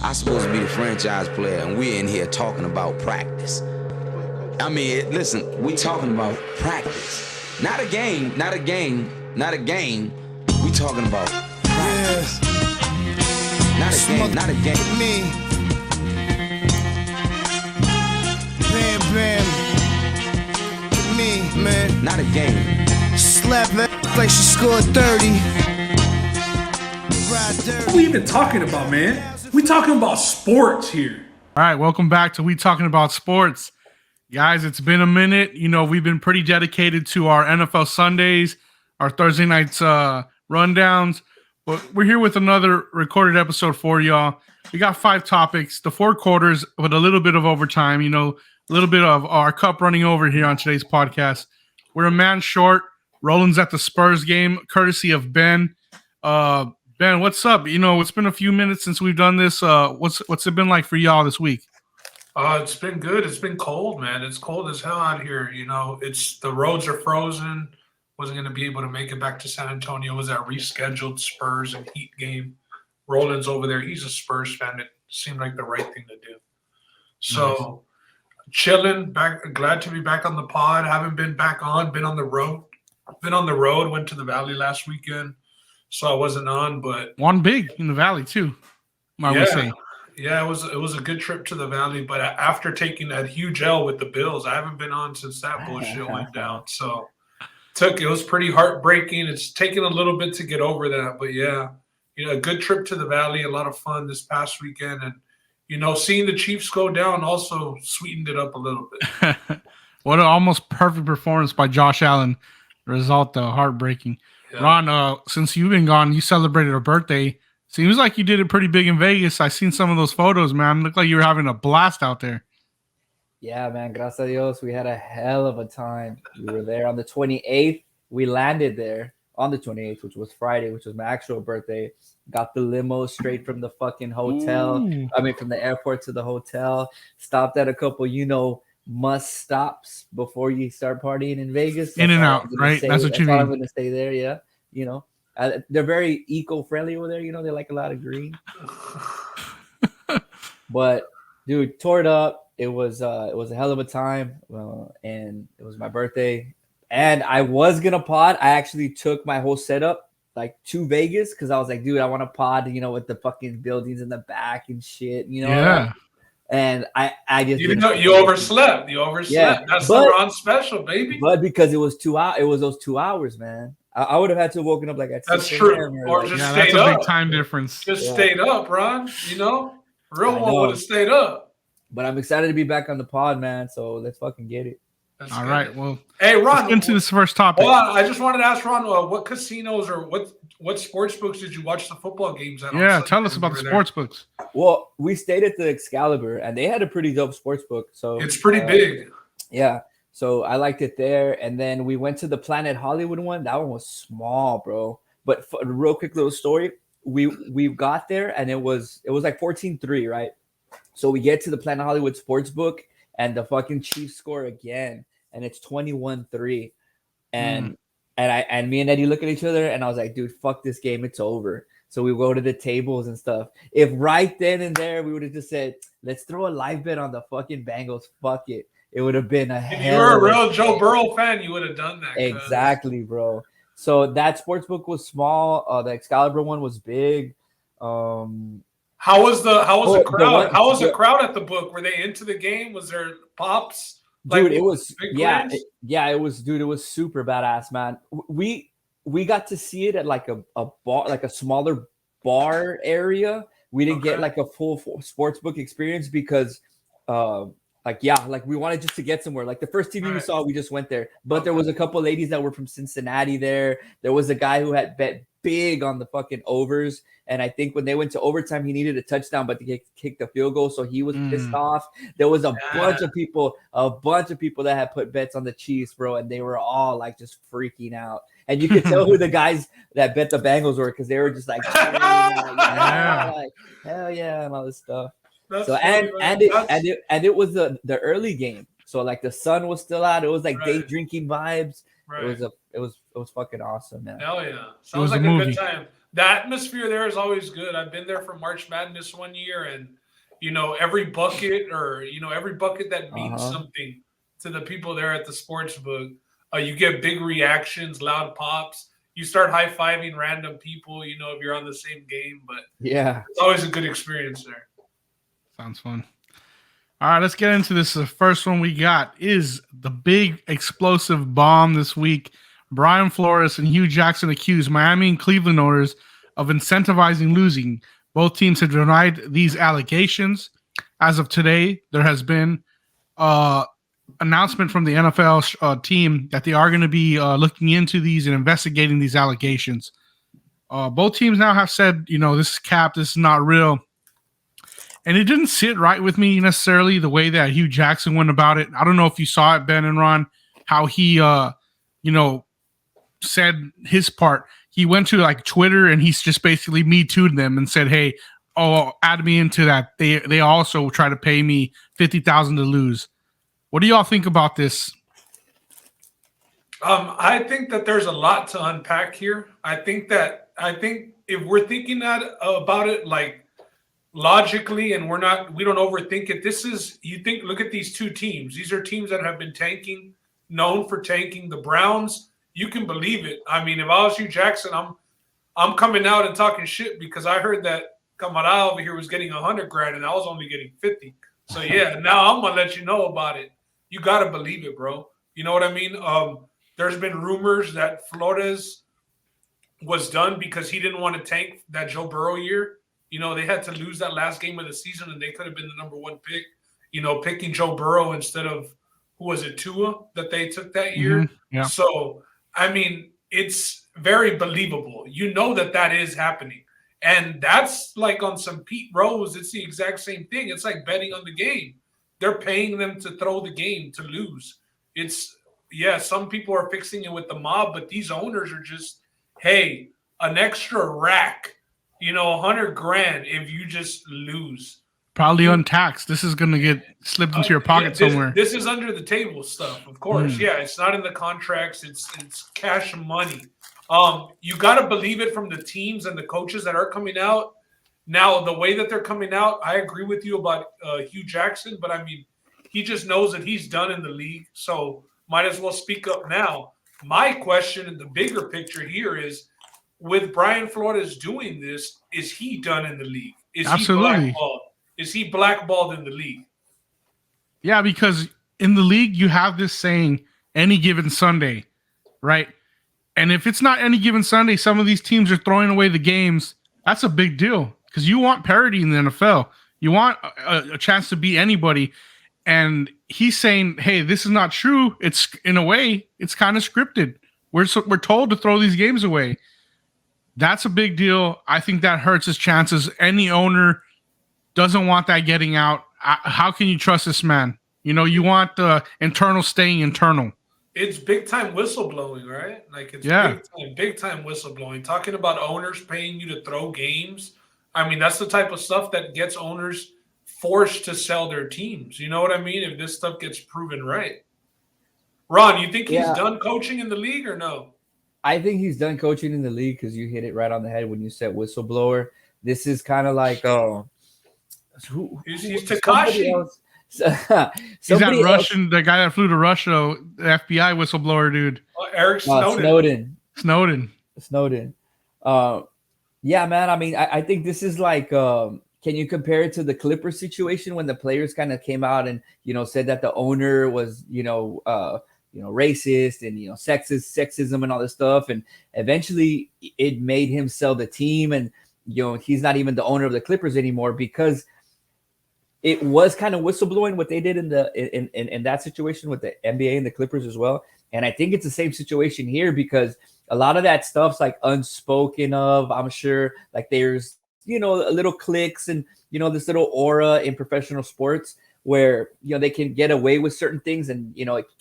I'm supposed to be the franchise player, and we're in here talking about practice. I mean, listen, we talking about practice. Not a game, not a game, not a game. We talking about practice. Not a game, not a game. Me. Bam, bam. Me, man. Not a game. Slap that like she scored 30. What are we even talking about, man? We talking about sports here. All right, welcome back to We Talking About Sports. Guys, it's been a minute. You know, we've been pretty dedicated to our NFL Sundays, our Thursday nights rundowns. But we're here with another recorded episode for y'all. We got 5 topics, the 4 quarters with a little bit of overtime, you know, a little bit of our cup running over here on today's podcast. We're a man short. Roland's at the Spurs game, courtesy of Ben. Ben, what's up? You know, it's been a few minutes since we've done this. What's it been like for y'all this week? It's been good. It's been cold, man. It's cold as hell out here. You know, the roads are frozen. Wasn't going to be able to make it back to San Antonio. It was that rescheduled Spurs and Heat game. Roland's over there. He's a Spurs fan. It seemed like the right thing to do. So, chilling. Back. Glad to be back on the pod. Haven't been back on. Been on the road. Went to the Valley last weekend. So I wasn't on, but one big in the Valley too. Might we say? Yeah, it was a good trip to the Valley. But after taking that huge L with the Bills, I haven't been on since that bullshit went down. So it was pretty heartbreaking. It's taken a little bit to get over that, but yeah, you know, a good trip to the Valley, a lot of fun this past weekend, and you know, seeing the Chiefs go down also sweetened it up a little bit. What an almost perfect performance by Josh Allen. The result, though, heartbreaking. Yeah. Ron, since you've been gone, you celebrated a birthday. Seems like you did it pretty big in Vegas. I seen some of those photos, man. Looked like you were having a blast out there. Yeah, man. Gracias a Dios, we had a hell of a time. We were there on the 28th. We landed there on the 28th, which was Friday, which was my actual birthday. Got the limo straight from the fucking hotel. From the airport to the hotel. Stopped at a couple, must stops before you start partying in Vegas. In and out, right? That's what you mean. I'm going to stay there, yeah. You know, they're very eco-friendly over there. You know, they like a lot of green. But, dude, tore it up. It was a hell of a time, and it was my birthday. And I was going to pod. I actually took my whole setup, to Vegas because I was like, dude, I want to pod, with the fucking buildings in the back and shit, Yeah. And I just you overslept. Yeah, that's the Ron special, baby. But because it was 2 hours, it was those 2 hours, man. I would have had to have woken up like at 6 That's true. Or just stayed that's up. A big time difference. Stayed up, Ron. Real one would have stayed up. But I'm excited to be back on the pod, man. So let's fucking get it. That's all good. Right. Well, hey, Ron. Let's get into this first topic. Hold on. I just wanted to ask Ron, what casinos or what sports books did you watch the football games at? Yeah, tell us about the sports books. Well, we stayed at the Excalibur, and they had a pretty dope sports book. So it's pretty big. Yeah. So I liked it there. And then we went to the Planet Hollywood one. That one was small, bro. But a real quick little story. We got there, and it was like 14-3, right? So we get to the Planet Hollywood sports book, and the fucking Chiefs score again. And it's 21-3. And me and Eddie look at each other, and I was like, dude, fuck this game. It's over. So we go to the tables and stuff. If right then and there we would have just said, let's throw a live bet on the fucking Bengals, fuck it. It would have been If you were a real Joe Burrow fan, you would have done that. Exactly, bro. So that sports book was small. The Excalibur one was big. How was the crowd? How was the crowd at the book? Were they into the game? Was there pops? Dude, it was it was, dude, it was super badass, man. We got to see it at like a bar, like a smaller bar area. We didn't get like a full sports book experience because we wanted just to get somewhere. Like the first TV we saw, we just went there. But there was a couple ladies that were from Cincinnati there. There was a guy who had bet big on the fucking overs. And I think when they went to overtime, he needed a touchdown, but they kicked the field goal. So he was pissed off. There was a bunch of people that had put bets on the Chiefs, bro. And they were all like just freaking out. And you could tell who the guys that bet the Bengals were because they were just like, like, hell yeah, and all this stuff. That's so funny, it was the early game. So like the sun was still out. It was like day drinking vibes. Right. It was fucking awesome, man. Hell yeah. Sounds like a good time. The atmosphere there is always good. I've been there for March Madness one year, and every bucket that means something to the people there at the sports book. You get big reactions, loud pops. You start high-fiving random people, if you're on the same game. But yeah, it's always a good experience there. Sounds fun. All right, let's get into this. The first one we got is the big explosive bomb this week. Brian Flores and Hugh Jackson accused Miami and Cleveland owners of incentivizing losing. Both teams have denied these allegations. As of today, there has been announcement from the NFL team that they are going to be looking into these and investigating these allegations. Both teams now have said, this is cap, this is not real. And it didn't sit right with me necessarily the way that Hugh Jackson went about it. I don't know if you saw it, Ben and Ron, how he, said his part. He went to like Twitter and he's just basically Me Too'd them and said, hey, add me into that. They also try to pay me $50,000 to lose. What do y'all think about this? I think that there's a lot to unpack here. I think if we're thinking about it like logically and we don't overthink it. Look at these two teams. These are teams that have been tanking, known for tanking. The Browns, you can believe it. I mean, if I was Hugh Jackson, I'm coming out and talking shit because I heard that Kamara over here was getting $100,000 and I was only getting 50. So yeah, now I'm gonna let you know about it. You gotta believe it, bro. You know what I mean? There's been rumors that Flores was done because he didn't want to tank that Joe Burrow year. They had to lose that last game of the season and they could have been the number one pick. Picking Joe Burrow instead of who was it, Tua, that they took that year. Mm-hmm. Yeah. So I mean, it's very believable. That is happening. And that's like on some Pete Rose, it's the exact same thing. It's like betting on the game. They're paying them to throw the game to lose. Some people are fixing it with the mob, but these owners are just, hey, an extra rack, $100,000 if you just lose. Probably untaxed. This is going to get slipped into your pocket somewhere. This is under the table stuff, of course. Yeah, it's not in the contracts. It's cash money. You got to believe it from the teams and the coaches that are coming out. Now, the way that they're coming out, I agree with you about Hugh Jackson, but I mean, he just knows that he's done in the league, so might as well speak up now. My question in the bigger picture here is, with Brian Flores doing this, is he done in the league? Absolutely. Is he blackballed in the league? Yeah, because in the league, you have this saying, any given Sunday, right? And if it's not any given Sunday, some of these teams are throwing away the games. That's a big deal because you want parity in the NFL. You want a chance to beat anybody. And he's saying, hey, this is not true. It's, in a way, it's kind of scripted. We're told to throw these games away. That's a big deal. I think that hurts his chances. Any owner doesn't want that getting out. How can you trust this man? You want the internal staying internal. It's big time whistleblowing, right? Like it's big time whistleblowing. Talking about owners paying you to throw games. I mean, that's the type of stuff that gets owners forced to sell their teams. You know what I mean? If this stuff gets proven right. Ron, you think he's done coaching in the league or no? I think he's done coaching in the league because you hit it right on the head when you said whistleblower. This is kind of like he's Takashi. He's that Russian, the guy that flew to Russia, the FBI whistleblower dude. Eric Snowden. Yeah, man. I mean, I think this is like, can you compare it to the Clippers situation when the players kind of came out and, said that the owner was, racist and, sexism and all this stuff. And eventually it made him sell the team. And, he's not even the owner of the Clippers anymore because it was kind of whistleblowing what they did in that situation with the NBA and the Clippers as well. And I think it's the same situation here because a lot of that stuff's like unspoken of, I'm sure, like there's, little cliques and, this little aura in professional sports where, they can get away with certain things and,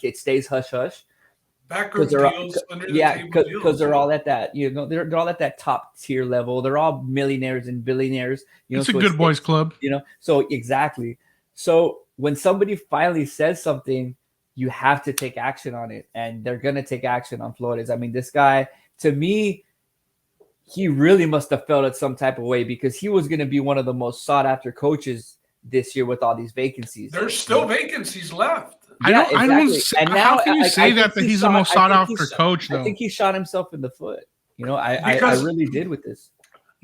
it stays hush hush. Backroom deals under the table deals. Because they're all at that, they're all at that top tier level. They're all millionaires and billionaires. It's a good boys club. So exactly. So when somebody finally says something, you have to take action on it, and they're gonna take action on Flores. I mean, this guy, to me, he really must have felt it some type of way because he was going to be one of the most sought after coaches this year with all these vacancies. There's still vacancies left. Yeah, I don't. exactly. And how now, can you say that he's the most sought after coach? Though I think he shot himself in the foot. You know, I really did with this.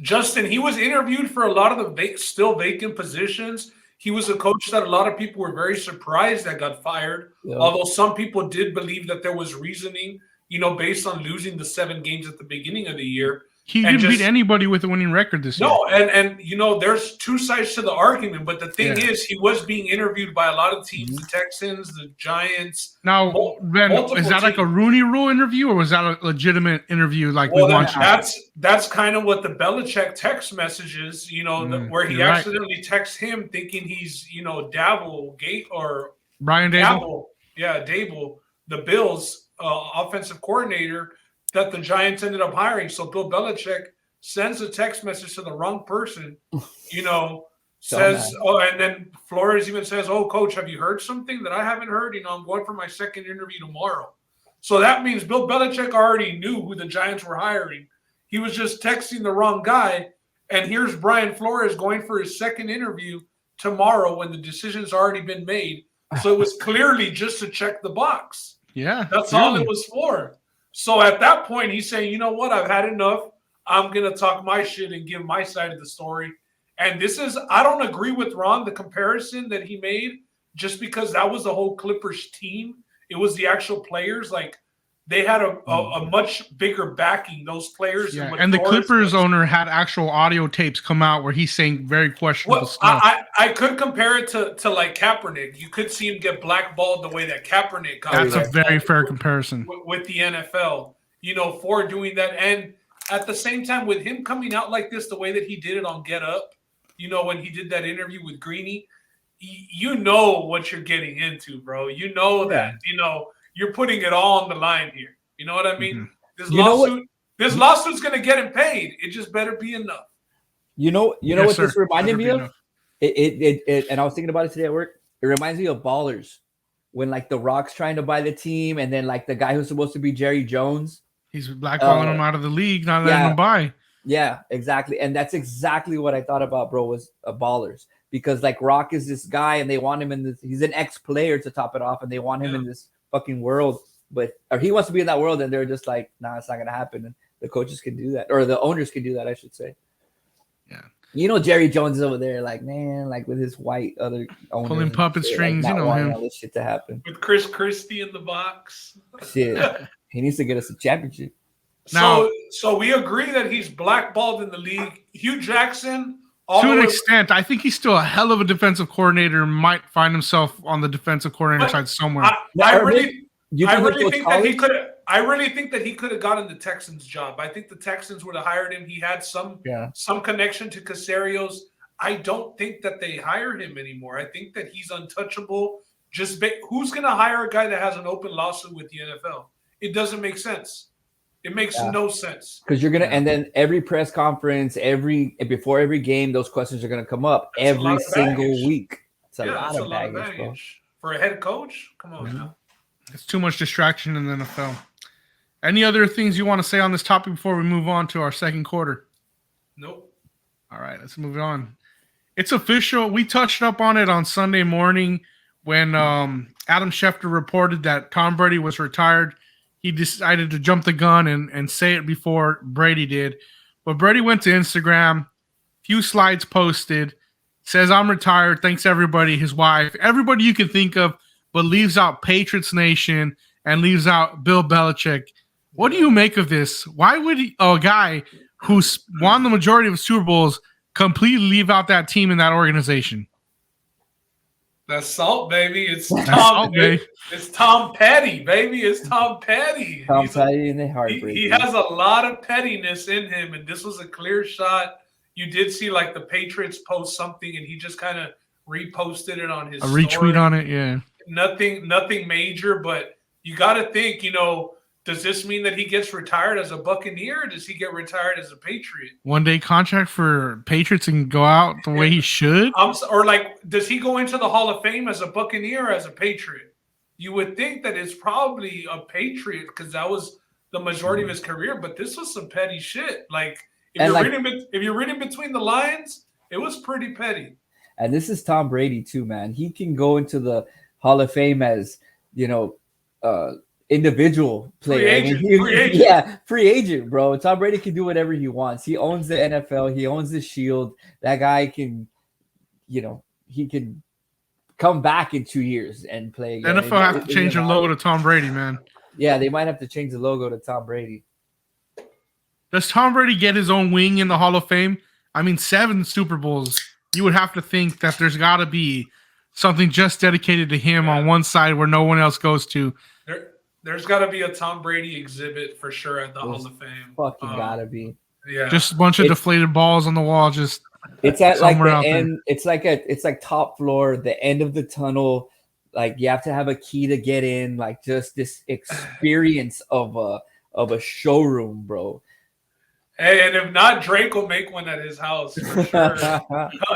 Justin, he was interviewed for a lot of the still vacant positions. He was a coach that a lot of people were very surprised that got fired. Yeah. Although some people did believe that there was reasoning, you know, based on losing the 7 games at the beginning of the year. He didn't beat anybody with a winning record this year. No, and you know, there's 2 sides to the argument, but the thing is, he was being interviewed by a lot of teams, the Texans, the Giants. Now, Ben, is that like a Rooney Rule interview, or was that a legitimate interview like we want you? That's kind of what the Belichick text message is, you know, where he accidentally texts him thinking he's, you know, Brian Daboll. Yeah, Daboll, the Bills offensive coordinator that the Giants ended up hiring. So Bill Belichick sends a text message to the wrong person, you know, says, and then Flores even says, "Oh, coach, have you heard something that I haven't heard? You know, I'm going for my second interview tomorrow." So that means Bill Belichick already knew who the Giants were hiring. He was just texting the wrong guy. And here's Brian Flores going for his second interview tomorrow when the decision's already been made. So it was clearly just to check the box. Yeah. That's all it was for. So at that point, he's saying, you know what? I've had enough. I'm going to talk my shit and give my side of the story. And I don't agree with Ron, the comparison that he made, just because that was the whole Clippers team. It was the actual players. Like, they had a much bigger backing, those players. Yeah, and the Clippers owner had actual audio tapes come out where he's saying very questionable stuff. I could compare it to like Kaepernick. You could see him get blackballed the way that Kaepernick got. That's a very fair comparison. With the NFL, you know, for doing that. And at the same time, with him coming out like this, the way that he did it on Get Up, you know, when he did that interview with Greeny, you know what you're getting into, bro. You know that, you know, you're putting it all on the line here. You know what I mean? Mm-hmm. This lawsuit's going to get him paid. It just better be enough. You know what this reminded me of? It and I was thinking about it today at work. It reminds me of Ballers, when like The Rock's trying to buy the team, and then like the guy who's supposed to be Jerry Jones, he's blackballing him out of the league, not letting him buy. Yeah, exactly. And that's exactly what I thought about, bro, was Ballers. Because like Rock is this guy, and they want him in this. He's an ex-player to top it off, and they want him in this fucking world, or he wants to be in that world, and they're just like, nah, it's not gonna happen. And the coaches can do that, or the owners can do that, I should say. Yeah, you know, Jerry Jones is over there, like, man, like with his white other owners pulling puppet strings, like, you know him. All this shit to happen with Chris Christie in the box. Shit, he needs to get us a championship. Now, so we agree that he's blackballed in the league. Hugh Jackson. To an extent, I think he's still a hell of a defensive coordinator and might find himself on the defensive coordinator side somewhere. I really think that he could have gotten the Texans job. I think the Texans would have hired him. He had some connection to Casario's. I don't think that they hire him anymore. I think that he's untouchable. Who's going to hire a guy that has an open lawsuit with the NFL? It doesn't make sense. It makes no sense. Because you're gonna, and then every press conference, before every game, those questions are gonna come up every single week. It's a lot of baggage for a head coach. Come on now. It's too much distraction in the NFL. Any other things you want to say on this topic before we move on to our second quarter? Nope. All right, let's move on. It's official. We touched up on it on Sunday morning when Adam Schefter reported that Tom Brady was retired. He decided to jump the gun and say it before Brady did. But Brady went to Instagram, few slides posted, says, "I'm retired. Thanks, everybody," his wife, everybody you can think of, but leaves out Patriots Nation and leaves out Bill Belichick. What do you make of this? Why would a guy who's won the majority of Super Bowls completely leave out that team and that organization? That's salt, baby. It's Tom. It's Tom Petty, baby. It's Tom Petty. Tom Petty in the heartbreak. He has a lot of pettiness in him, and this was a clear shot. You did see like the Patriots post something, and he just kind of reposted it on his retweet on it. Yeah, nothing major, but you got to think. You know, does this mean that he gets retired as a Buccaneer, or does he get retired as a Patriot? 1-day contract for Patriots and go out the way he should? Or like, does he go into the Hall of Fame as a Buccaneer or as a Patriot? You would think that it's probably a Patriot because that was the majority of his career, but this was some petty shit. Like, If you're reading between the lines, it was pretty petty. And this is Tom Brady too, man. He can go into the Hall of Fame as, individual player. Free agent. Yeah, free agent, bro. Tom Brady can do whatever he wants. He owns the NFL. He owns the Shield. That guy can, he can come back in 2 years and play again. NFL have to change their logo to Tom Brady, man. Yeah, they might have to change the logo to Tom Brady. Does Tom Brady get his own wing in the Hall of Fame? I mean, 7 Super Bowls. You would have to think that there's got to be something just dedicated to him on one side where no one else goes to. There's got to be a Tom Brady exhibit for sure at the Hall of Fame. Fucking gotta be. Yeah, just a bunch of deflated balls on the wall. Just it's at like the end. It's like top floor, the end of the tunnel. Like you have to have a key to get in. Like just this experience of a showroom, bro. Hey, and if not, Drake will make one at his house for sure.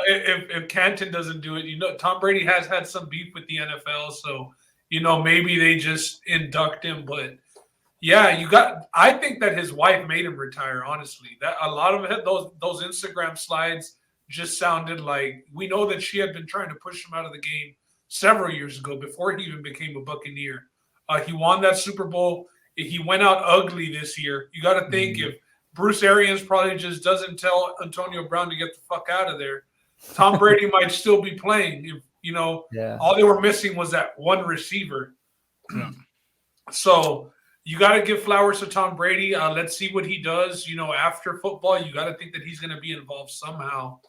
If Canton doesn't do it, Tom Brady has had some beef with the NFL, so maybe they just induct him. But yeah, I think that his wife made him retire. Honestly, that a lot of it, those Instagram slides just sounded like we know that she had been trying to push him out of the game several years ago before he even became a Buccaneer. He won that Super Bowl. He went out ugly this year. You got to think if Bruce Arians probably just doesn't tell Antonio Brown to get the fuck out of there, Tom Brady might still be playing. If all they were missing was that one receiver. Yeah. So you got to give flowers to Tom Brady. Let's see what he does. After football, you got to think that he's going to be involved somehow.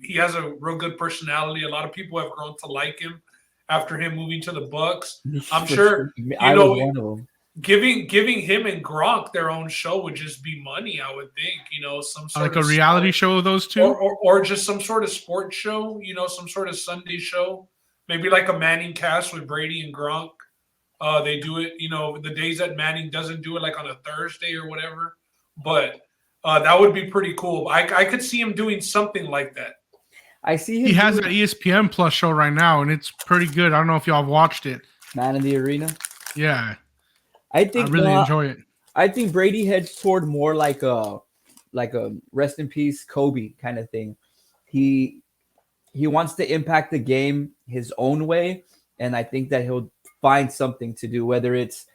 He has a real good personality. A lot of people have grown to like him after him moving to the Bucks. I'm sure. I was one of them. Giving him and Gronk their own show would just be money, I would think. Some sort like a reality show of those two, or just some sort of sports show. Some sort of Sunday show, maybe like a Manning cast with Brady and Gronk. They do it, the days that Manning doesn't do it, like on a Thursday or whatever. But that would be pretty cool. I could see him doing something like that. I see him. He has an ESPN Plus show right now, and it's pretty good. I don't know if y'all have watched it. Man in the Arena. Yeah. I really enjoy it. I think Brady heads toward more like a rest in peace Kobe kind of thing. He wants to impact the game his own way, and I think that he'll find something to do, whether it's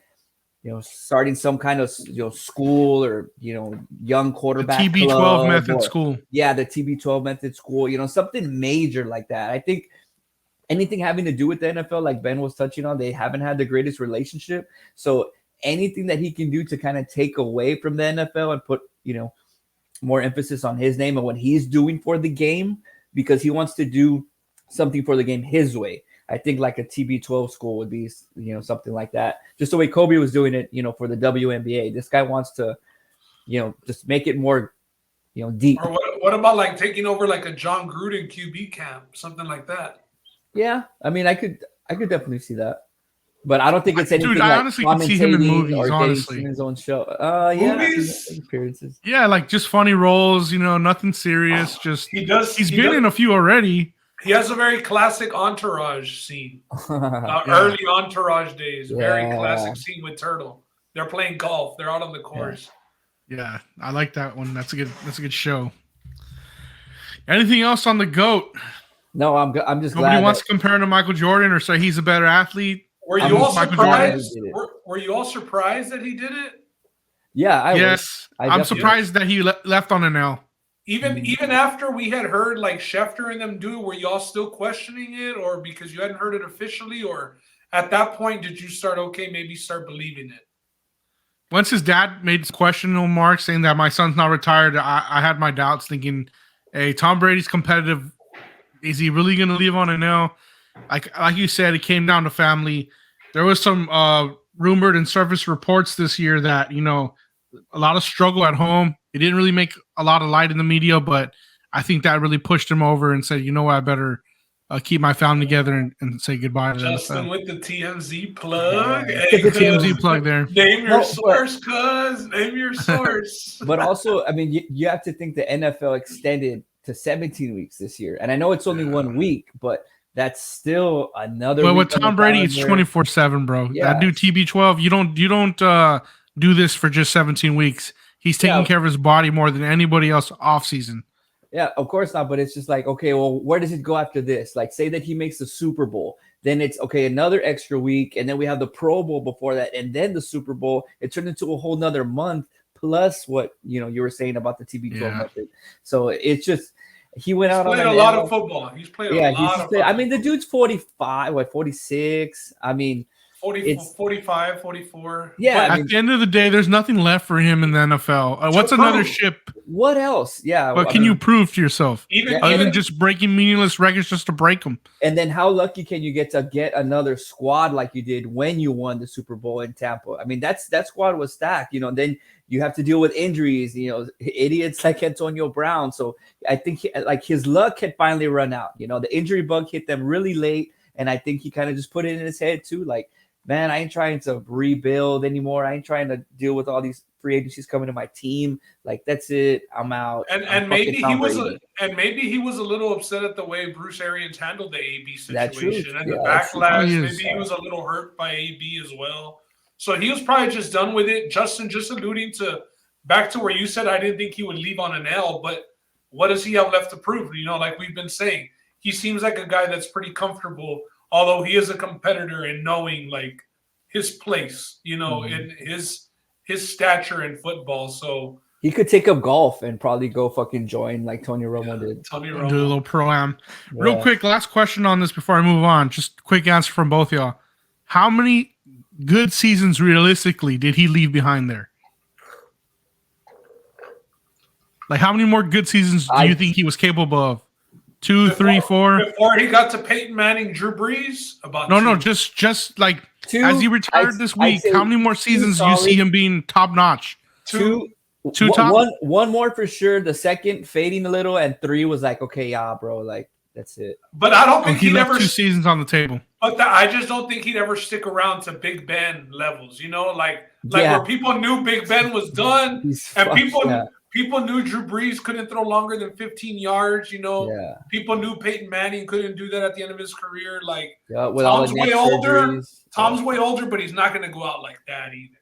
starting some kind of school or young quarterback the TB12 club method school. Yeah, the TB12 method school. Something major like that. I think anything having to do with the NFL, like Ben was touching on, they haven't had the greatest relationship. So anything that he can do to kind of take away from the NFL and put, more emphasis on his name and what he's doing for the game, because he wants to do something for the game his way. I think like a TB12 school would be, something like that. Just the way Kobe was doing it, for the WNBA. This guy wants to, just make it more, deep. Or what about like taking over like a John Gruden QB camp, something like that? Yeah, I mean, I could definitely see that. But I don't think it's anything. Dude, I honestly could see him in movies, honestly. His own show. Movies? Appearances. Yeah, like just funny roles, nothing serious. Just He's been in a few already. He has a very classic Entourage scene. Early Entourage days. Very classic scene with Turtle. They're playing golf. They're out on the course. Yeah, I like that one. That's a good show. Anything else on the GOAT? No, I'm just Nobody glad wants to compare him to Michael Jordan or say he's a better athlete. Were you all surprised? Were you all surprised that he did it? Yeah, Yes, I'm surprised that he left on an L. Even after we had heard like Schefter and them do it, were y'all still questioning it, or because you hadn't heard it officially, or at that point did you start maybe start believing it? Once his dad made his questionable remark saying that my son's not retired, I had my doubts, thinking, hey, Tom Brady's competitive. Is he really going to leave on an L? Like you said, it came down to family. There was some rumored and surface reports this year that, a lot of struggle at home. It didn't really make a lot of light in the media, but I think that really pushed him over and said, what, I better keep my family together and say goodbye to them. Justin with the TMZ plug. Yeah. Hey, TMZ plug there. Name your source, cuz. Name your source. But also, I mean, you have to think the NFL extended to 17 weeks this year. And I know it's only 1 week, but that's still another. But with Tom Brady, it's 24/7, bro. Yeah. That dude TB12, you don't do this for just 17 weeks. he's taking care of his body more than anybody else off season. Yeah, of course not. But it's just like, okay, well, where does it go after this? Like, say that he makes the Super Bowl. Then it's okay, another extra week. And then we have the Pro Bowl before that. And then the Super Bowl. It turned into a whole nother month plus what, you were saying about the TB12 method. So it's just, he went out on a lot of football. He's played a lot of football. I mean, the dude's 45, 46? I mean, 45, 44. Yeah. At the end of the day, there's nothing left for him in the NFL. What's another ship? What else? Yeah. What can you prove to yourself? Other than just breaking meaningless records just to break them. And then how lucky can you get to get another squad like you did when you won the Super Bowl in Tampa? I mean, that squad was stacked, then you have to deal with injuries, idiots like Antonio Brown. So I think his luck had finally run out. The injury bug hit them really late. And I think he kind of just put it in his head too. Like, man, I ain't trying to rebuild anymore. I ain't trying to deal with all these free agencies coming to my team. Like, that's it. I'm out. And maybe he was maybe he was a little upset at the way Bruce Arians handled the AB situation and the backlash. Maybe he was a little hurt by AB as well. So he was probably just done with it. Justin, just alluding to back to where you said I didn't think he would leave on an L, but what does he have left to prove? Like we've been saying, he seems like a guy that's pretty comfortable, although he is a competitor in knowing like his place, in his stature in football. So he could take up golf and probably go fucking join like Tony Romo did. Tony Romo. Do a little pro-am. Real quick, last question on this before I move on. Just quick answer from both y'all. How many good seasons realistically did he leave behind there? Like, how many more good seasons do you think he was capable of? 2, 3, 4? Before he got to Peyton Manning, Drew Brees? No, just like 2, as he retired this week, how many more seasons do you see him being top-notch? Two top? One more for sure. The second fading a little, and 3 was like, okay, yeah, bro, like, that's it. But I don't think he left 2 seasons on the table. But I just don't think he'd ever stick around to Big Ben levels, where people knew Big Ben was done, and people knew Drew Brees couldn't throw longer than 15 yards. People knew Peyton Manning couldn't do that at the end of his career. Like Tom's way older. Tom's way older, but he's not going to go out like that either.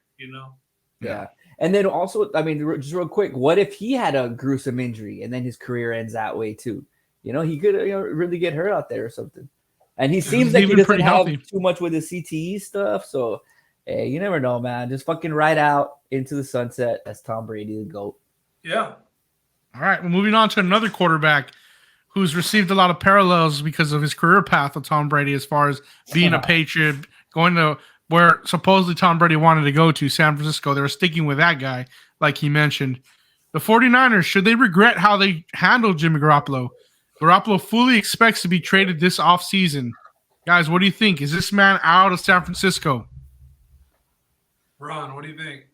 Yeah. And then also, I mean, just real quick, what if he had a gruesome injury and then his career ends that way too? He could really get hurt out there or something. And he seems like he doesn't have too much with his CTE stuff. So, hey, you never know, man. Just fucking ride out into the sunset as Tom Brady, the GOAT. Yeah. All right. Well, moving on to another quarterback who's received a lot of parallels because of his career path with Tom Brady as far as being a Patriot, going to where supposedly Tom Brady wanted to go to, San Francisco. They were sticking with that guy, like he mentioned. The 49ers, should they regret how they handled Jimmy Garoppolo? Garoppolo fully expects to be traded this offseason. Guys, what do you think? Is this man out of San Francisco? Ron, what do you think?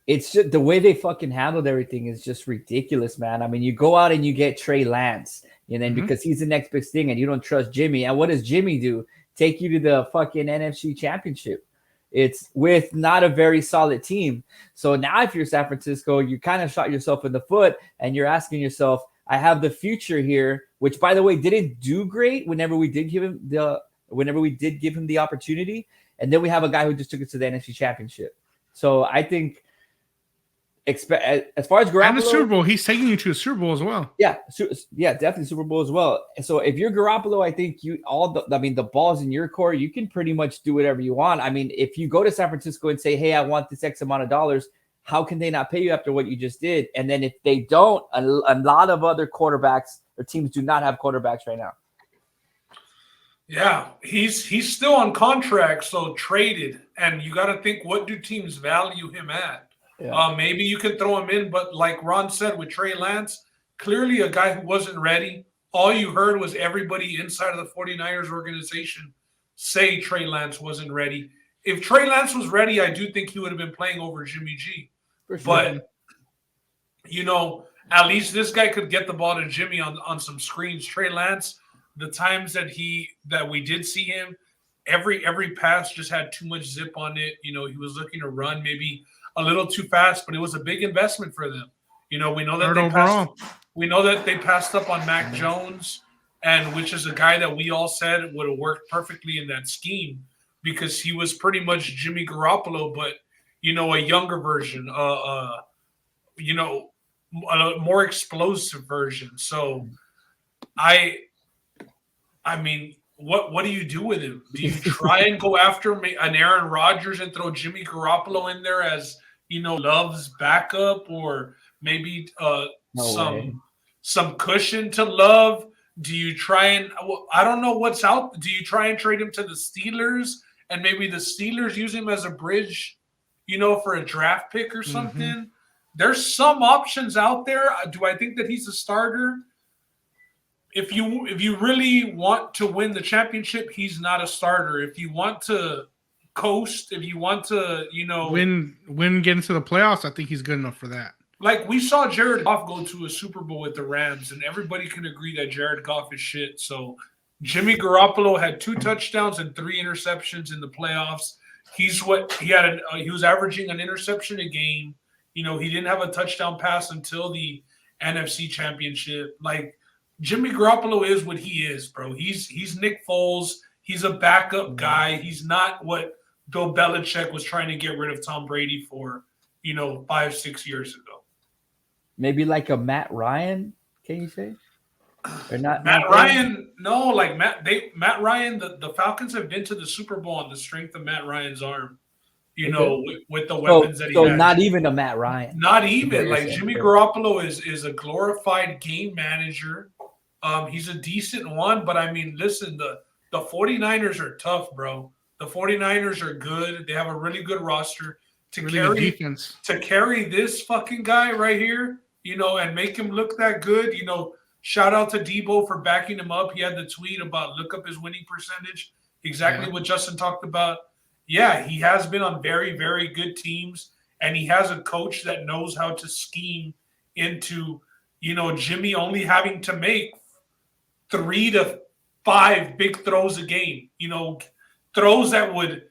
It's just the way they fucking handled everything is just ridiculous, man. I mean, you go out and you get Trey Lance, and then because he's the next big thing and you don't trust Jimmy. And what does Jimmy do? Take you to the fucking NFC Championship. It's with not a very solid team. So now if you're San Francisco, you kind of shot yourself in the foot and you're asking yourself, I have the future here, which by the way didn't do great whenever we did give him the opportunity. And then we have a guy who just took us to the NFC Championship. So I think as far as Garoppolo, and the Super Bowl, he's taking you to a Super Bowl as well. Yeah, definitely Super Bowl as well. So if you're Garoppolo, I think the ball's in your court. You can pretty much do whatever you want. I mean, if you go to San Francisco and say, "Hey, I want this X amount of dollars," how can they not pay you after what you just did? And then if they don't, a lot of other quarterbacks or teams do not have quarterbacks right now. Yeah, he's still on contract, so traded, and you got to think, what do teams value him at? Yeah. Maybe you can throw him in, but like Ron said with Trey Lance, clearly a guy who wasn't ready. All you heard was everybody inside of the 49ers organization say Trey Lance wasn't ready. If Trey Lance was ready, I do think he would have been playing over Jimmy G. For sure. But, at least this guy could get the ball to Jimmy on some screens. Trey Lance, the times that we did see him, every pass just had too much zip on it. He was looking to run maybe a little too fast, but it was a big investment for them. We know that they passed up on Mac Jones, and which is a guy that we all said would have worked perfectly in that scheme because he was pretty much Jimmy Garoppolo, but a younger version, a more explosive version. So I mean, what do you do with him? Do you try and go after an Aaron Rodgers and throw Jimmy Garoppolo in there as Love's backup, or maybe some cushion to Love? Do you try and I don't know what's out? Do you try and trade him to the Steelers and maybe the Steelers use him as a bridge, for a draft pick or something? Mm-hmm. There's some options out there. Do I think that he's a starter? If you really want to win the championship, he's not a starter. If you want to coast, if you want to, win, get into the playoffs, I think he's good enough for that. Like we saw Jared Goff go to a Super Bowl with the Rams, and everybody can agree that Jared Goff is shit. So Jimmy Garoppolo had 2 touchdowns and 3 interceptions in the playoffs. He was averaging an interception a game. He didn't have a touchdown pass until the NFC Championship. Like, Jimmy Garoppolo is what he is, bro. He's Nick Foles. He's a backup guy. He's not what Bill Belichick was trying to get rid of Tom Brady for, 5-6 years ago. Maybe like a Matt Ryan, can you say? Or not Matt Ryan? No, like Matt Ryan. The Falcons have been to the Super Bowl on the strength of Matt Ryan's arm. With the weapons that he has. So not even a Matt Ryan. Not even. Like Jimmy Garoppolo is a glorified game manager. He's a decent one, but I mean, listen, the 49ers are tough, bro. The 49ers are good. They have a really good roster to carry this fucking guy right here, and make him look that good. Shout out to Debo for backing him up. He had the tweet about look up his winning percentage. Exactly what Justin talked about. Yeah, he has been on very, very good teams, and he has a coach that knows how to scheme into, Jimmy only having to make 3 to 5 big throws a game, throws that would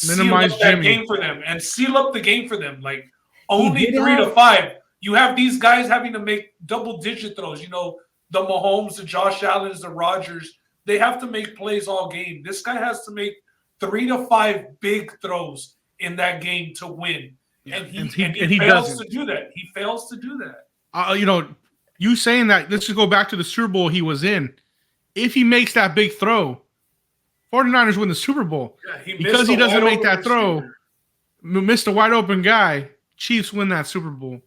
minimize seal up that game for them and seal up the game for them. Like only 3 to 5. You have these guys having to make double-digit throws, the Mahomes, the Josh Allens, the Rodgers. They have to make plays all game. This guy has to make 3 to 5 big throws in that game to win. Yeah. And he fails to do that. He fails to do that. You saying that, let's just go back to the Super Bowl he was in. If he makes that big throw, 49ers win the Super Bowl. Yeah, because he doesn't make that throw, missed a wide open guy, Chiefs win that Super Bowl.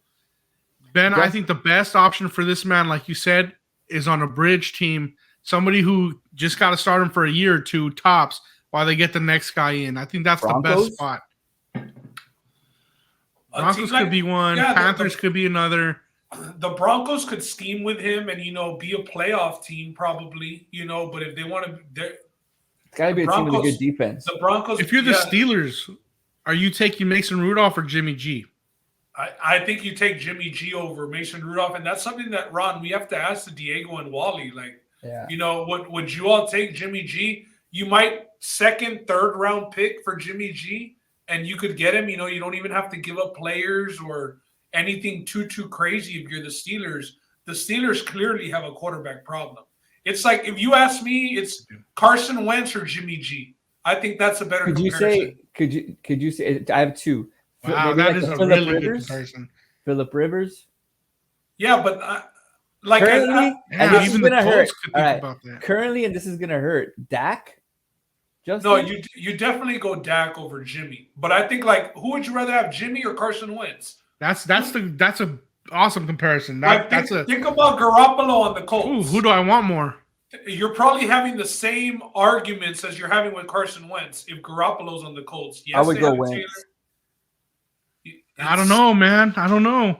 Ben, I think the best option for this man, like you said, is on a bridge team. Somebody who just got to start him for a year or 2 tops while they get the next guy in. I think that's the best spot. Broncos could be one. Panthers could be another. The Broncos could scheme with him and, be a playoff team probably, but if they want to – it's got to be a team with a good defense. The Broncos – if you're the Steelers, are you taking Mason Rudolph or Jimmy G? I think you take Jimmy G over Mason Rudolph, and that's something that, Ron, we have to ask the Diego and Wally. Like, would you all take Jimmy G? You might 2nd, 3rd round pick for Jimmy G, and you could get him. You don't even have to give up players or anything too crazy if you're the Steelers. The Steelers clearly have a quarterback problem. It's like, if you ask me, it's Carson Wentz or Jimmy G. I think that's a better comparison. Could you say I have 2. Wow, that is a really good comparison. Phillip Rivers? Yeah, but currently, and this is gonna hurt. All right. Currently, and this is gonna hurt. Dak? Justin? No, you definitely go Dak over Jimmy. But I think, who would you rather have, Jimmy or Carson Wentz? That's a awesome comparison. Think about Garoppolo on the Colts. Ooh, who do I want more? You're probably having the same arguments as you're having with Carson Wentz if Garoppolo's on the Colts. Yes, I would go Wentz. I don't know, man. I don't know.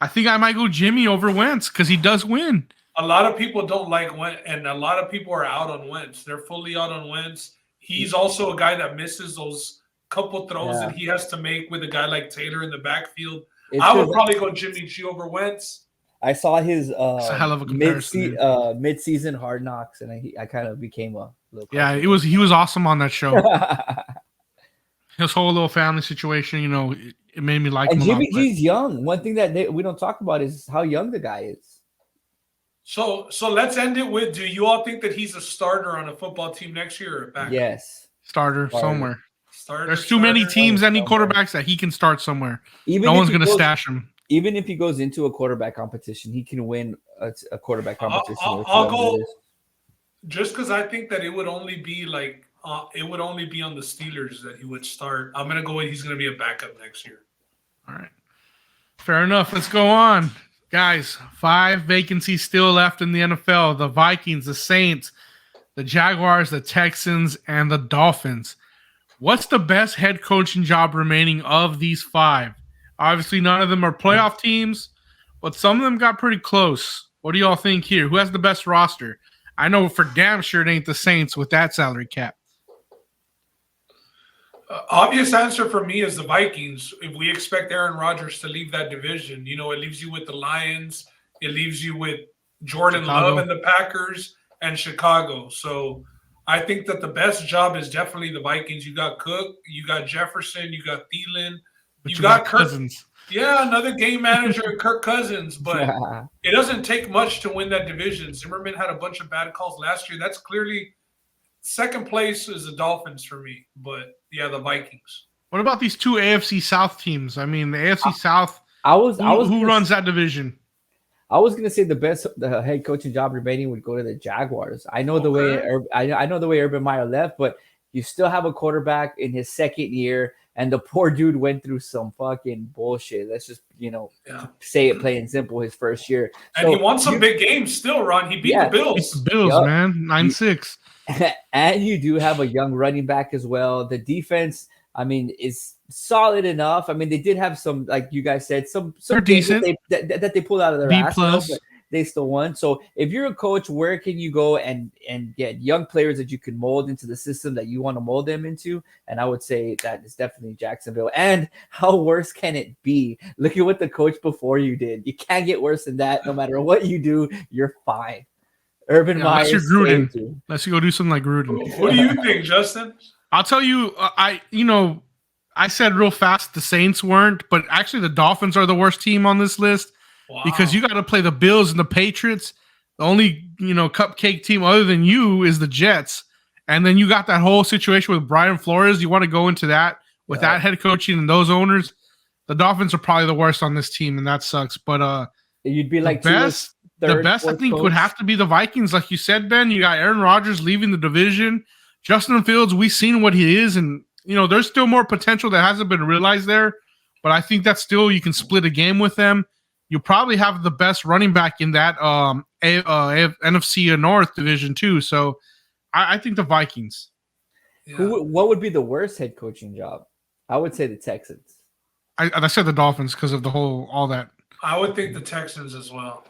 I think I might go Jimmy over Wentz because he does win. A lot of people don't like Wentz, and a lot of people are out on Wentz. They're fully out on Wentz. He's also a guy that misses those couple throws that he has to make with a guy like Taylor in the backfield. I would probably go Jimmy G over Wentz. I saw his it's a hell of a comparison, mid-season Hard Knocks, and I kind of became a little. Yeah, he was awesome on that show. His whole little family situation, it made me like him. And Jimmy G's young. One thing that we don't talk about is how young the guy is. So let's end it with: do you all think that he's a starter on a football team next year or a backup? Yes, starter somewhere. Starter. There's too many teams that need quarterbacks that he can start somewhere. No one's going to stash him. Even if he goes into a quarterback competition, he can win a quarterback competition. I'll go just because I think that it would only be like it would only be on the Steelers that he would start. I'm gonna go with he's gonna be a backup next year. All right, fair enough. Let's go on, guys. 5 vacancies still left in the NFL: the Vikings, the Saints, the Jaguars, the Texans, and the Dolphins. What's the best head coaching job remaining of these 5? Obviously, none of them are playoff teams, but some of them got pretty close. What do y'all think here? Who has the best roster? I know for damn sure it ain't the Saints with that salary cap. Obvious answer for me is the Vikings. If we expect Aaron Rodgers to leave that division, it leaves you with the Lions. It leaves you with Jordan Love and the Packers and Chicago. So I think that the best job is definitely the Vikings. You got Cook, you got Jefferson, you got Thielen. You got Cousins. Yeah, another game manager, Kirk Cousins. But it doesn't take much to win that division. Zimmerman had a bunch of bad calls last year. That's clearly second place is the Dolphins for me. But, yeah, the Vikings. What about these 2 AFC South teams? I mean, the AFC South, who runs that division? I was gonna say the head coaching job remaining would go to the Jaguars. I know the way I know the way Urban Meyer left, but you still have a quarterback in his second year, and the poor dude went through some fucking bullshit. Let's just say it plain and simple. His first year, and he won some big games. Still, Ron, he beat the Bills. The Bills, man, 9-6. And you do have a young running back as well. The defense, I mean, is solid enough. I mean, they did have some, like you guys said, some decent that they pulled out of their B+. ass, but they still won. So if you're a coach, where can you go and get young players that you can mold into the system that you want to mold them into? And I would say that is definitely Jacksonville. And how worse can it be? Look at what the coach before you did. You can't get worse than that. No matter what you do, you're fine. Urban Meyer. Unless you're Gruden. Let's go do something like Gruden. What do you think, Justin? I'll tell you, I said real fast the Saints weren't, but actually the Dolphins are the worst team on this list because you got to play the Bills and the Patriots. The only, cupcake team other than you is the Jets. And then you got that whole situation with Brian Flores. You want to go into that with that head coaching and those owners. The Dolphins are probably the worst on this team, and that sucks. But you'd be like the best I think would have to be the Vikings. Like you said, Ben, you got Aaron Rodgers leaving the division. Justin Fields, we've seen what he is, and there's still more potential that hasn't been realized there. But I think that still you can split a game with them. You probably have the best running back in that NFC North division too. So I think the Vikings. Yeah. What would be the worst head coaching job? I would say the Texans. I said the Dolphins because of all that. I would think the Texans as well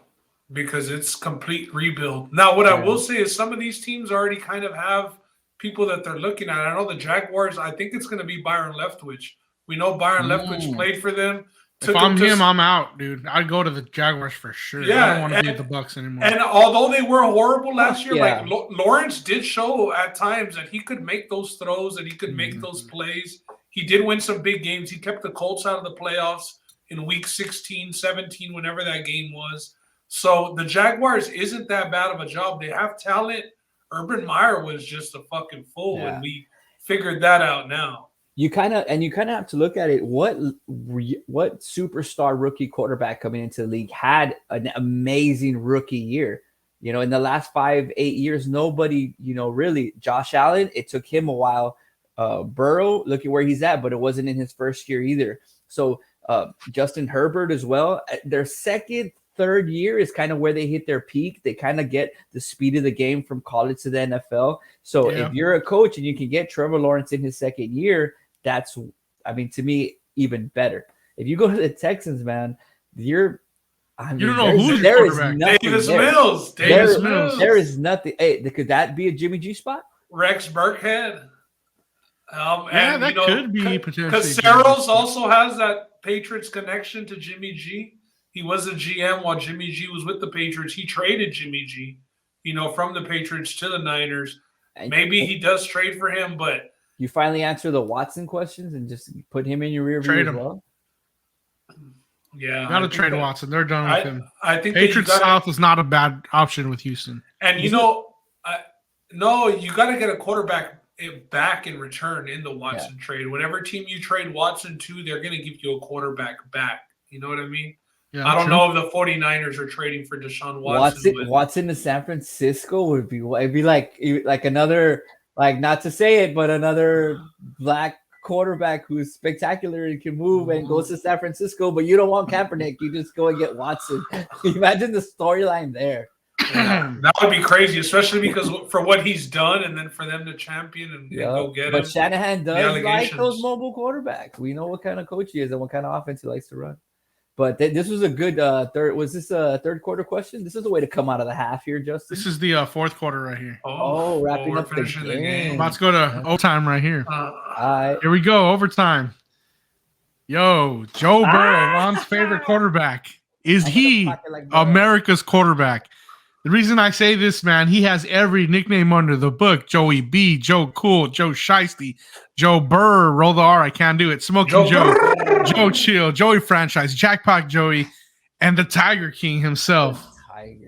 because it's complete rebuild. Now, what I will say is some of these teams already kind of have people that they're looking at. I know the Jaguars, I think it's going to be Byron Leftwich. We know Byron Leftwich played for them. If I'm him, I'm out, dude. I'd go to the Jaguars for sure. Yeah, I don't want to be at the Bucs anymore. And although they were horrible last year, like Lawrence did show at times that he could make those throws, that he could make those plays. He did win some big games. He kept the Colts out of the playoffs in week 16, 17, whenever that game was. So the Jaguars isn't that bad of a job. They have talent. Urban Meyer was just a fucking fool, and we figured that out now. You kind of have to look at it. What superstar rookie quarterback coming into the league had an amazing rookie year? In the last 5-8 years, nobody, really. Josh Allen, it took him a while. Burrow, look at where he's at, but it wasn't in his first year either. So Justin Herbert as well. Their second, third year is kind of where they hit their peak. They kind of get the speed of the game from college to the NFL. So if you're a coach and you can get Trevor Lawrence in his second year, that's, to me, even better. If you go to the Texans, man, you don't know who's your quarterback. Davis Mills. There is nothing. Hey, could that be a Jimmy G spot? Rex Burkhead. That could be potentially. Caceros also has that Patriots connection to Jimmy G. He was a GM while Jimmy G was with the Patriots. He traded Jimmy G, from the Patriots to the Niners. Maybe he does trade for him, but you finally answer the Watson questions and just put him in your rear view as well. Yeah, you got to trade Watson. They're done with him. I think Patriots South is not a bad option with Houston. And no, you got to get a quarterback it back in return in the Watson trade. Whatever team you trade Watson to, they're going to give you a quarterback back. You know what I mean? Yeah, I don't know if the 49ers are trading for Deshaun Watson. Watson to San Francisco would be like another, like, not to say it, but another black quarterback who's spectacular and can move and goes to San Francisco, but you don't want Kaepernick. You just go and get Watson. Imagine the storyline there. Yeah, that would be crazy, especially because for what he's done, and then for them to champion and go get him. But Shanahan does like those mobile quarterbacks. We know what kind of coach he is and what kind of offense he likes to run. But this was a good third. Was this a third quarter question? This is the way to come out of the half here, Justin. This is the fourth quarter right here. Wrapping up the game. About to go to overtime right here. Right. Here we go, overtime. Yo, Joe Burrow, Ron's favorite quarterback. Is he America's quarterback? The reason I say this, man, he has every nickname under the book. Joey B, Joe Cool, Joe Shiesty, Joe Burr, roll the R, I can't do it. Smoking Joe, Joe Chill, Joey Franchise, Jackpot Joey, and the Tiger King himself.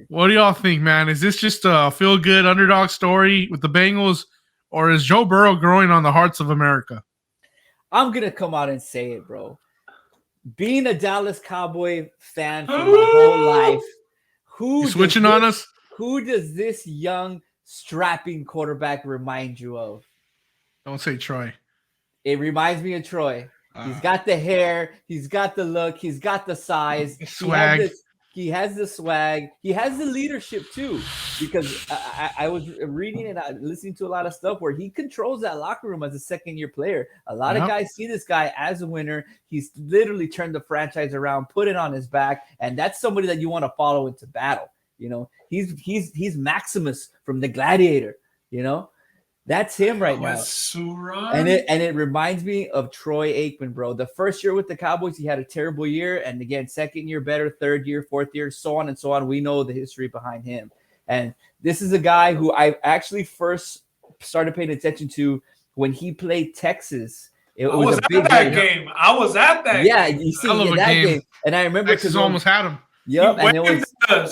What do y'all think, man? Is this just a feel-good underdog story with the Bengals, or is Joe Burrow growing on the hearts of America? I'm going to come out and say it, bro. Being a Dallas Cowboy fan for my whole life, you switching on us? Who does this young, strapping quarterback remind you of? Don't say Troy. It reminds me of Troy. He's got the hair. He's got the look. He's got the size. Swag. He has the swag. He has the leadership too, because I was reading and listening to a lot of stuff where he controls that locker room as a second-year player. A lot of guys see this guy as a winner. He's literally turned the franchise around, put it on his back, and that's somebody that you want to follow into battle. You know, he's Maximus from the Gladiator. You know, that's him right now. And it reminds me of Troy Aikman, bro. The first year with the Cowboys, he had a terrible year. And again, second year better, third year, fourth year, so on and so on. We know the history behind him. And this is a guy who I actually first started paying attention to when he played Texas. It was a big game. I was at that game. You see in that game. And I remember Texas almost had him. Yep,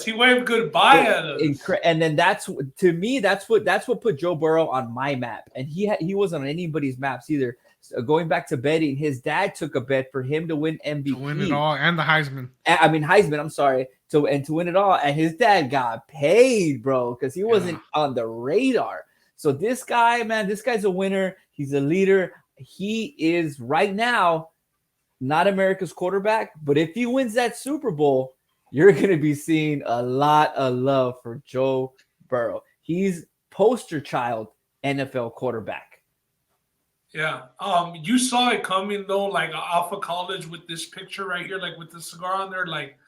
he waved goodbye at us. And then that's what put Joe Burrow on my map. And he wasn't on anybody's maps either. So going back to betting, his dad took a bet for him to win MVP. To win it all, and the Heisman. Heisman, I'm sorry. To win it all. And his dad got paid, bro, because he wasn't on the radar. So this guy, man, this guy's a winner. He's a leader. He is right now not America's quarterback, but if he wins that Super Bowl, you're going to be seeing a lot of love for Joe Burrow. He's poster child NFL quarterback. Yeah. You saw it coming though, like off of college with this picture right here, like with the cigar on there, like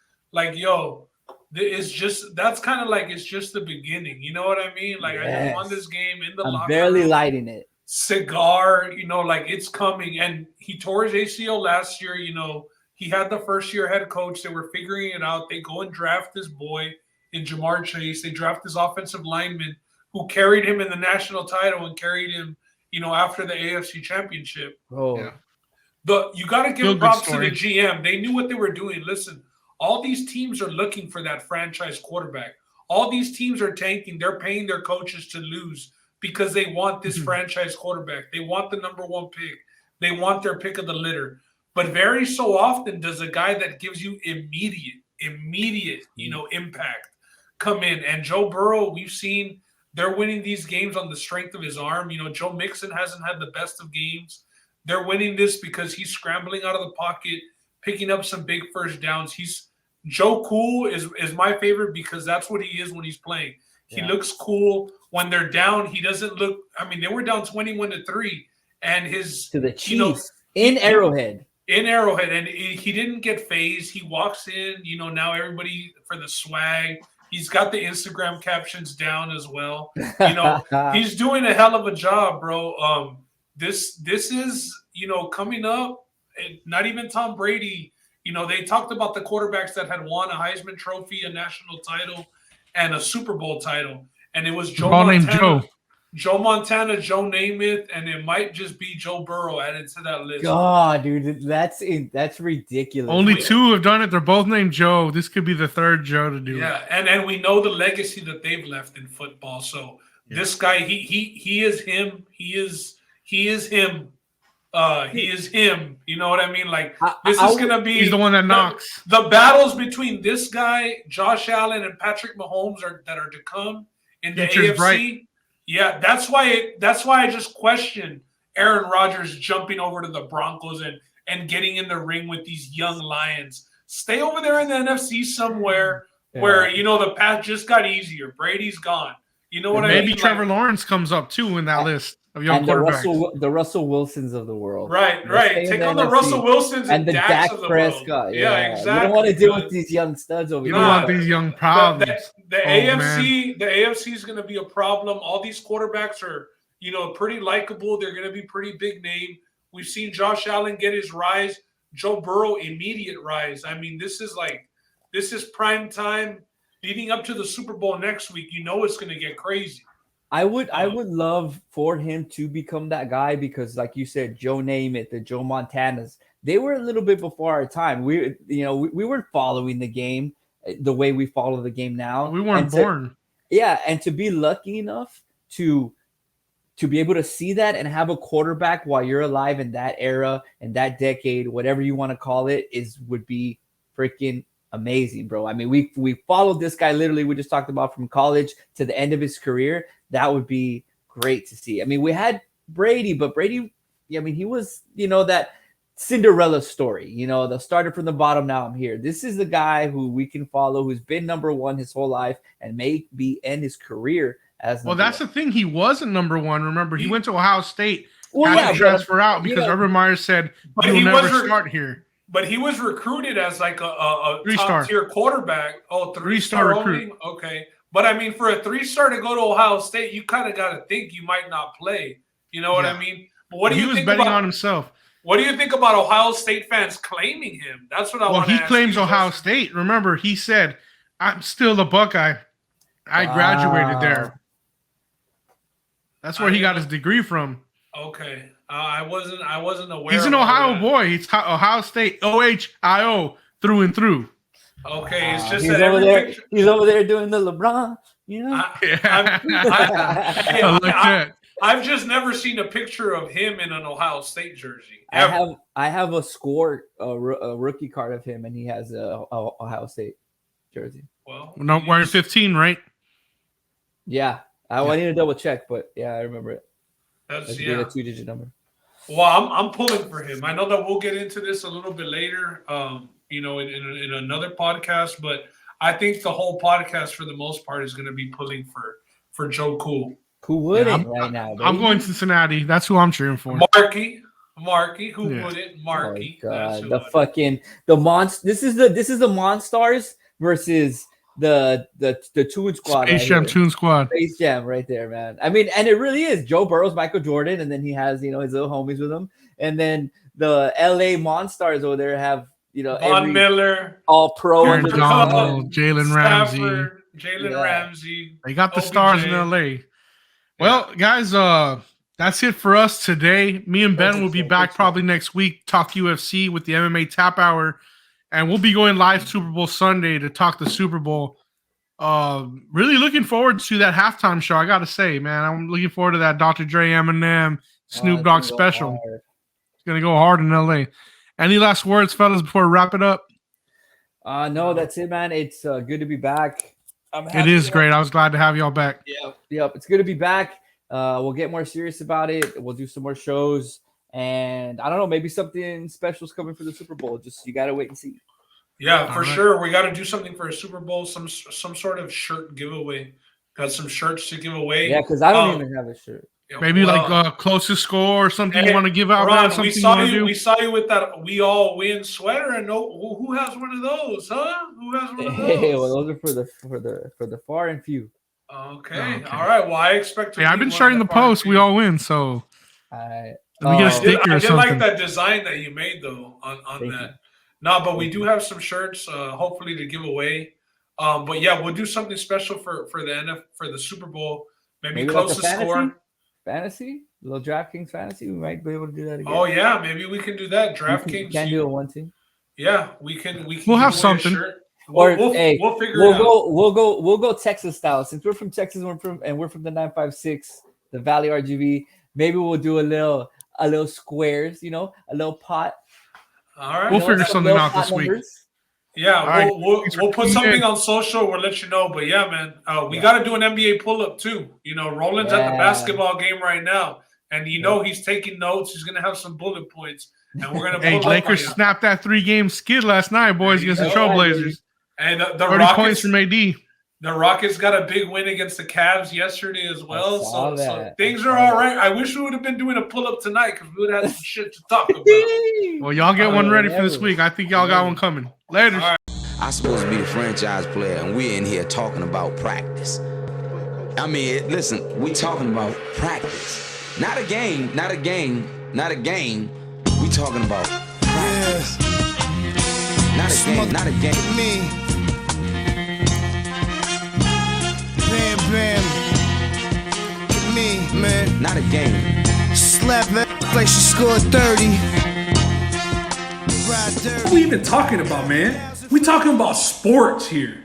yo, it's just, that's kind of like, it's just the beginning. You know what I mean? Like I just won this game in the locker room. I'm barely lighting it. Cigar, you know, like it's coming. And he tore his ACL last year, you know. He had the first-year head coach. They were figuring it out. They go and draft this boy in Jamar Chase. They draft this offensive lineman who carried him in the national title and carried him, you know, after the AFC Championship. You got to give props to the GM. They knew what they were doing. Listen, all these teams are looking for that franchise quarterback. All these teams are tanking. They're paying their coaches to lose because they want this franchise quarterback. They want the number one pick. They want their pick of the litter. But very so often does a guy that gives you immediate, you know, impact come in. And Joe Burrow, we've seen they're winning these games on the strength of his arm. You know, Joe Mixon hasn't had the best of games. They're winning this because he's scrambling out of the pocket, picking up some big first downs. Joe Cool is my favorite because that's what he is when he's playing. He looks cool. When they're down, he doesn't look – I mean, they were down 21-3. And to the Chiefs in Arrowhead. In Arrowhead, and he didn't get phased. He walks in, you know, now everybody for the swag. He's got the Instagram captions down as well. You know, he's doing a hell of a job, bro. This is, you know, coming up, not even Tom Brady. You know, they talked about the quarterbacks that had won a Heisman Trophy, a national title, and a Super Bowl title. And it was Joe Montana. Joe Montana, Joe Namath, and it might just be Joe Burrow added to that list. God, dude, that's ridiculous. Only two have done it. They're both named Joe. This could be the third Joe to do it. Yeah, and we know the legacy that they've left in football. So This guy, he is him. He is him. He is him. You know what I mean? Like this is gonna be. He's the one that knocks. The battles between this guy, Josh Allen, and Patrick Mahomes that are to come in the AFC. Bright. Yeah, that's why I just question Aaron Rodgers jumping over to the Broncos and getting in the ring with these young Lions. Stay over there in the NFC somewhere where the path just got easier. Brady's gone. You know what I mean? Maybe Trevor Lawrence comes up too in that list of young quarterbacks. The Russell Wilsons of the world. Right. Take on the Russell Wilsons and the Dak of the Prescott. World. Yeah, exactly. You don't want to deal with these young studs over here. You don't want these young problems. The AFC is going to be a problem. All these quarterbacks are, pretty likable. They're going to be pretty big name. We've seen Josh Allen get his rise. Joe Burrow, immediate rise. I mean, this is prime time. Leading up to the Super Bowl next week, it's going to get crazy. I would love for him to become that guy because, like you said, Joe Namath, the Joe Montanas, they were a little bit before our time. We weren't following the game the way we follow the game now. We weren't born. And to be lucky enough to be able to see that and have a quarterback while you're alive in that era and that decade, whatever you want to call it, would be freaking amazing, bro. I mean, we followed this guy literally. We just talked about from college to the end of his career. That would be great to see. I mean, we had Brady, but Brady, I mean, he was, that Cinderella story. The started from the bottom. Now I'm here. This is the guy who we can follow, who's been number one his whole life and maybe end his career as. Well, that's the thing. He wasn't number one. Remember, he went to Ohio State. Had to transfer out because Urban Meyer said he'll never start here. But he was recruited as like a top-tier quarterback. Oh, three-star recruit. Okay. But, I mean, for a three-star to go to Ohio State, you kind of got to think you might not play. You know what I mean? But what do you think betting on himself. What do you think about Ohio State fans claiming him? That's what I want to ask. Well, he claims Ohio State. Remember, he said, I'm still a Buckeye. I graduated there. That's where he got his degree from. Okay. I wasn't aware. He's an Ohio boy. He's Ohio State, OHIO through and through. Okay, it's just he's over there. He's over there doing the LeBron. I've just never seen a picture of him in an Ohio State jersey. Ever. I have a rookie card of him, and he has a Ohio State jersey. Well, not wearing 15, right? Yeah, I need to double check, but yeah, I remember it. That's a 2-digit number. Well, I'm pulling for him. I know that we'll get into this a little bit later, in another podcast, but I think the whole podcast for the most part is going to be pulling for Joe Cool. Who wouldn't right now? Baby? I'm going Cincinnati. That's who I'm cheering for. Marky, who wouldn't? Marky. Oh God, the monster. This is the Monstars versus the Toon Squad. Space Jam Toon Squad. Space Jam right there, man. I mean, and it really is. Joe Burrow's Michael Jordan, and then he has, his little homies with him. And then the LA Monstars over there have, Von Miller, all pro. Jalen Ramsey. Ramsey. They got the stars in LA. Well, guys, that's it for us today. Me and Ben will be back probably next week, talk UFC with the MMA Tap Hour. And we'll be going live Super Bowl Sunday to talk the Super Bowl. Really looking forward to that halftime show, I got to say, man. I'm looking forward to that Dr. Dre, Eminem, Snoop Dogg special. It's going to go hard in L.A. Any last words, fellas, before we wrap it up? No, that's it, man. It's good to be back. It is great. I was glad to have y'all back. Yep. It's good to be back. We'll get more serious about it. We'll do some more shows. And I don't know, maybe something special is coming for the Super Bowl. Just you got to wait and see. Yeah, for sure. We got to do something for a Super Bowl, some sort of shirt giveaway. Got some shirts to give away. Yeah, because I don't even have a shirt. Maybe closest score or something you want to give out. Ron, we saw you with that "We All Win" sweater, and who has one of those, huh? Who has one of those? Hey, well, those are for the far and few. Okay. All right. Well, I expect to. Yeah, I've been sharing the post. We all win, so. Let me get a sticker or something. I did like that design that you made, though, on that. No, but we do have some shirts, hopefully to give away. But yeah, we'll do something special for the Super Bowl. Maybe closest like score. Fantasy? A little DraftKings fantasy? We might be able to do that again. Oh yeah, maybe we can do that. DraftKings. Can do a 1 team. Yeah, we can. We'll have something. We'll figure it out. We'll go Texas style. Since we're from Texas, we're from the 956, the Valley RGB. Maybe we'll do a little squares, a little pot. All right. We'll figure something out this week. Yeah, we'll put something on social. We'll let you know. But yeah, man, we got to do an NBA pull-up too. Roland's at the basketball game right now, and he's taking notes. He's gonna have some bullet points, and we're gonna. Hey, Lakers snapped that 3-game skid last night, boys, against the Trailblazers. And the 30 Rockets, points from AD. The Rockets got a big win against the Cavs yesterday as well. So things are all right. I wish we would have been doing a pull-up tonight because we would have had some shit to talk about. Well, y'all get one ready for this week. I think y'all got one coming. Later. Right. I'm supposed to be the franchise player, and we're in here talking about practice. I mean, listen, we talking about practice. Not a game, not a game, not a game. We talking about practice. Not a game, not a game. Me. Bam, bam. Me, man. Not a game. Slap that like she scored 30. What are we even talking about, man? We talking about sports here.